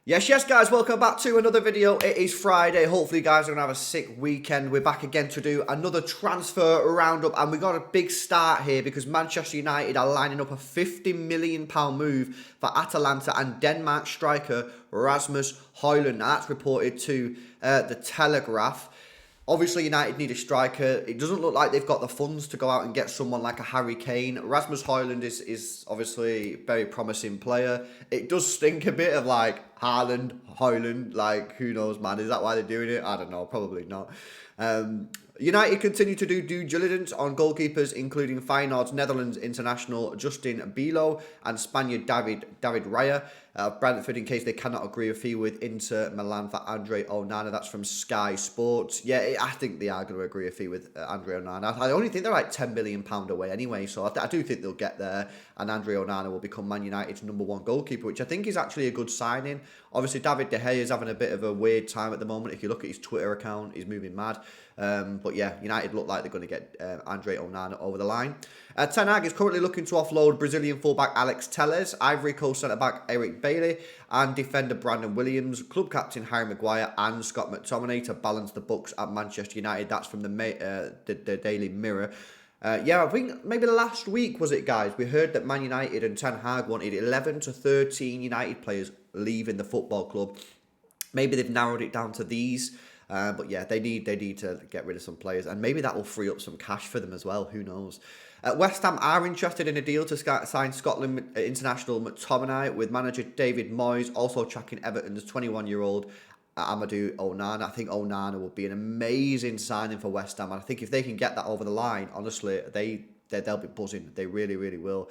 Yes, guys, welcome back to another video. It is Friday. Hopefully, you guys are going to have a sick weekend. We're back again to do another transfer roundup, and we got a big start here because Manchester United are lining up a £50 million move for Atalanta and Denmark striker Rasmus Højlund. Now, that's reported to The Telegraph. Obviously, United need a striker. It doesn't look like they've got the funds to go out and get someone like a Harry Kane. Rasmus Højlund is obviously a very promising player. It does stink a bit of like Haaland, Højlund, like who knows, man. Is that why they're doing it? I don't know. Probably not. United continue to do due diligence on goalkeepers, including Feyenoord's Netherlands international Justin Bilo and Spaniard David Raya. Brentford, in case they cannot agree a fee with Inter Milan for Andre Onana. That's from Sky Sports. Yeah, I think they are going to agree a fee with Andre Onana. I only think they're like £10 million away anyway, so I do think they'll get there, and Andre Onana will become Man United's #1 goalkeeper, which I think is actually a good signing. Obviously, David De Gea is having a bit of a weird time at the moment. If you look at his Twitter account, he's moving mad. But yeah, United look like they're going to get Andre Onana over the line. Ten Hag is currently looking to offload Brazilian fullback Alex Telles, Ivory Coast centre-back Eric Bailey, and defender Brandon Williams, club captain Harry Maguire, and Scott McTominay to balance the books at Manchester United. That's from the Daily Mirror. I think maybe last week, was it, guys? We heard that Man United and Ten Hag wanted 11 to 13 United players leaving the football club. Maybe they've narrowed it down to these. But yeah, they need to get rid of some players, and maybe that will free up some cash for them as well. Who knows? West Ham are interested in a deal to sign Scotland international McTominay, with manager David Moyes also tracking Everton's 21-year-old Amadou Onana. I think Onana will be an amazing signing for West Ham, and I think if they can get that over the line, honestly, they'll be buzzing. They really, really will.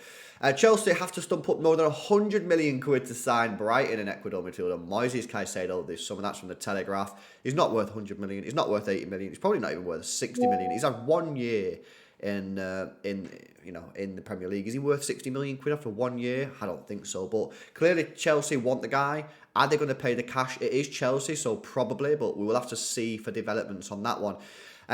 Chelsea have to stump up more than 100 million quid to sign Brighton and Ecuador midfielder Moises Caicedo this summer. That's from the Telegraph. He's not worth 100 million. He's not worth 80 million. He's probably not even worth 60 million. He's had 1 year in the Premier League. Is he worth 60 million quid after 1 year? I don't think so. But clearly Chelsea want the guy. Are they going to pay the cash? It is Chelsea, so probably, but we will have to see for developments on that one.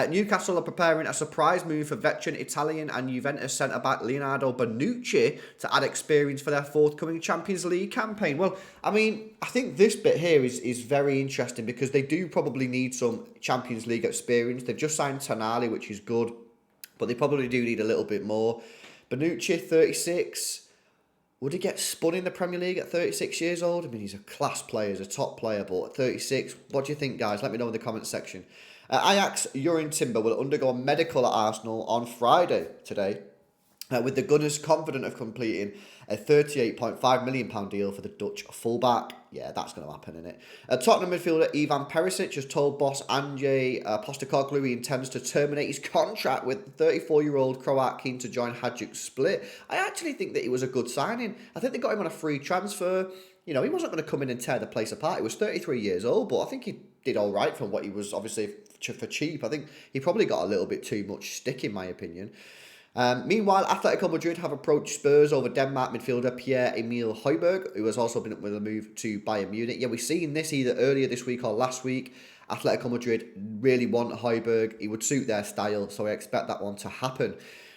Newcastle are preparing a surprise move for veteran Italian and Juventus centre-back Leonardo Bonucci to add experience for their forthcoming Champions League campaign. Well, I mean, I think this bit here is very interesting because they do probably need some Champions League experience. They've just signed Tonali, which is good, but they probably do need a little bit more. Bonucci, 36. Would he get spun in the Premier League at 36 years old? I mean, he's a class player, he's a top player, but at 36, what do you think, guys? Let me know in the comments section. Ajax Jurrien Timber will undergo a medical at Arsenal on Friday today, with the Gunners confident of completing a £38.5 million deal for the Dutch fullback. Yeah, that's going to happen, isn't it? Tottenham midfielder Ivan Perisic has told boss Ange Postecoglou he intends to terminate his contract with the 34-year-old Croat keen to join Hajduk Split. I actually think that it was a good signing. I think they got him on a free transfer. You know, he wasn't going to come in and tear the place apart. He was 33 years old, but I think he did all right from what he was, obviously, for cheap. I think he probably got a little bit too much stick, in my opinion. Meanwhile, Atletico Madrid have approached Spurs over Denmark midfielder Pierre-Emile Højbjerg, who has also been up with a move to Bayern Munich. Yeah, we've seen this either earlier this week or last week. Atletico Madrid really want Højbjerg. He would suit their style, so I expect that one to happen.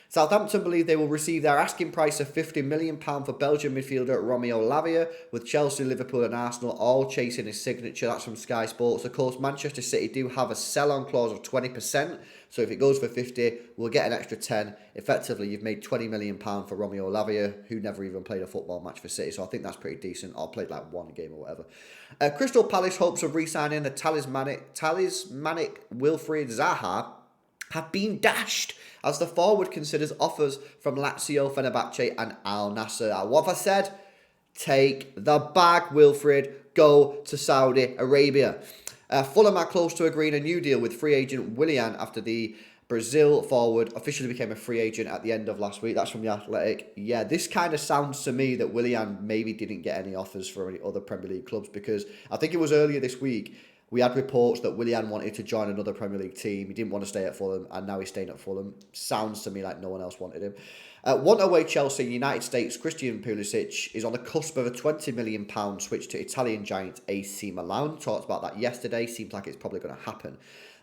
Southampton believe they will receive their asking price of £50 million for Belgian midfielder Romeo Lavia, with Chelsea, Liverpool and Arsenal all chasing his signature. That's from Sky Sports. Of course, Manchester City do have a sell-on clause of 20%, so if it goes for 50, we'll get an extra 10. Effectively, you've made £20 million for Romeo Lavia, who never even played a football match for City, so I think that's pretty decent. Or played like one game or whatever. Crystal Palace hopes of re-signing the talismanic Wilfried Zaha have been dashed as the forward considers offers from Lazio, Fenerbahce and Al Nassr. What have I said? Take the bag, Wilfried. Go to Saudi Arabia. Fulham are close to agreeing a new deal with free agent Willian after the Brazil forward officially became a free agent at the end of last week. That's from The Athletic. Yeah, this kind of sounds to me that Willian maybe didn't get any offers for any other Premier League clubs, because I think it was earlier this week we had reports that Willian wanted to join another Premier League team. He didn't want to stay at Fulham, and now he's staying at Fulham. Sounds to me like no one else wanted him. One away Chelsea, United States, Christian Pulisic is on the cusp of a £20 million switch to Italian giant AC Milan. Talked about that yesterday. Seems like it's probably going to happen.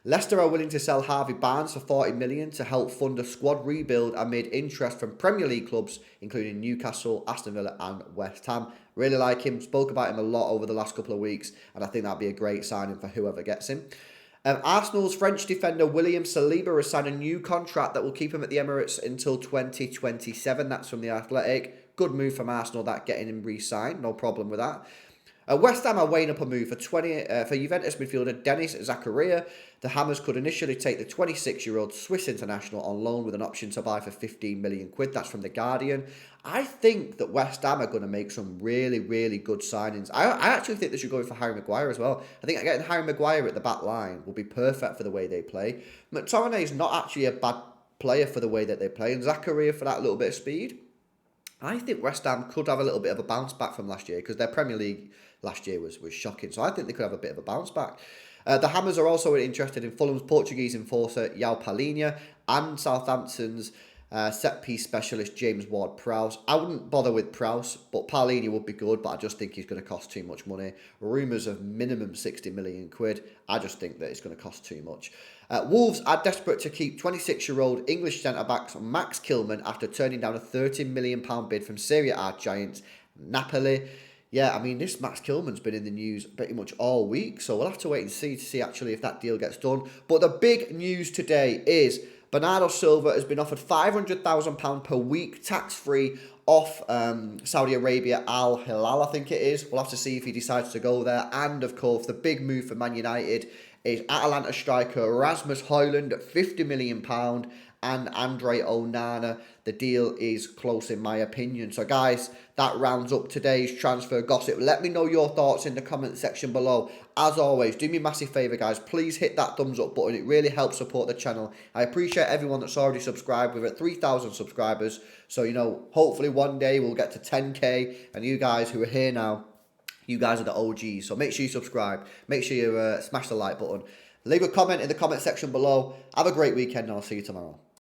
Leicester are willing to sell Harvey Barnes for £40 million to help fund a squad rebuild amid interest from Premier League clubs, including Newcastle, Aston Villa and West Ham. Really like him. Spoke about him a lot over the last couple of weeks, and I think that'd be a great signing for whoever gets him. Arsenal's French defender William Saliba has signed a new contract that will keep him at the Emirates until 2027. That's from The Athletic. Good move from Arsenal, that getting him re-signed. No problem with that. West Ham are weighing up a move for Juventus midfielder Denis Zakaria. The Hammers could initially take the 26-year-old Swiss international on loan with an option to buy for 15 million quid. That's from The Guardian. I think that West Ham are going to make some really, really good signings. I actually think they should go for Harry Maguire as well. I think getting Harry Maguire at the back line will be perfect for the way they play. McTominay is not actually a bad player for the way that they play, and Zakaria for that little bit of speed. I think West Ham could have a little bit of a bounce back from last year because their Premier League last year was shocking. So I think they could have a bit of a bounce back. The Hammers are also interested in Fulham's Portuguese enforcer João Palhinha and Southampton's set-piece specialist James Ward-Prowse. I wouldn't bother with Prowse, but Palhinha would be good, but I just think he's going to cost too much money. Rumours of minimum 60 million quid. I just think that it's going to cost too much. Wolves are desperate to keep 26-year-old English centre-back Max Kilman after turning down a £30 million bid from Serie A giants Napoli. Yeah, I mean, this Max Kilman's been in the news pretty much all week, so we'll have to wait and see actually if that deal gets done. But the big news today is Bernardo Silva has been offered £500,000 per week, tax-free, off Saudi Arabia Al Hilal, I think it is. We'll have to see if he decides to go there. And, of course, the big move for Man United is Atalanta striker Rasmus Højlund at £50 million and Andre Onana. The deal is close in my opinion. So guys, that rounds up today's transfer gossip. Let me know your thoughts in the comment section below. As always, do me a massive favour guys, please hit that thumbs up button. It really helps support the channel. I appreciate everyone that's already subscribed. We're at 3,000 subscribers. So, you know, hopefully one day we'll get to 10k. And you guys who are here now, you guys are the OGs. So make sure you subscribe. Make sure you smash the like button. Leave a comment in the comment section below. Have a great weekend and I'll see you tomorrow.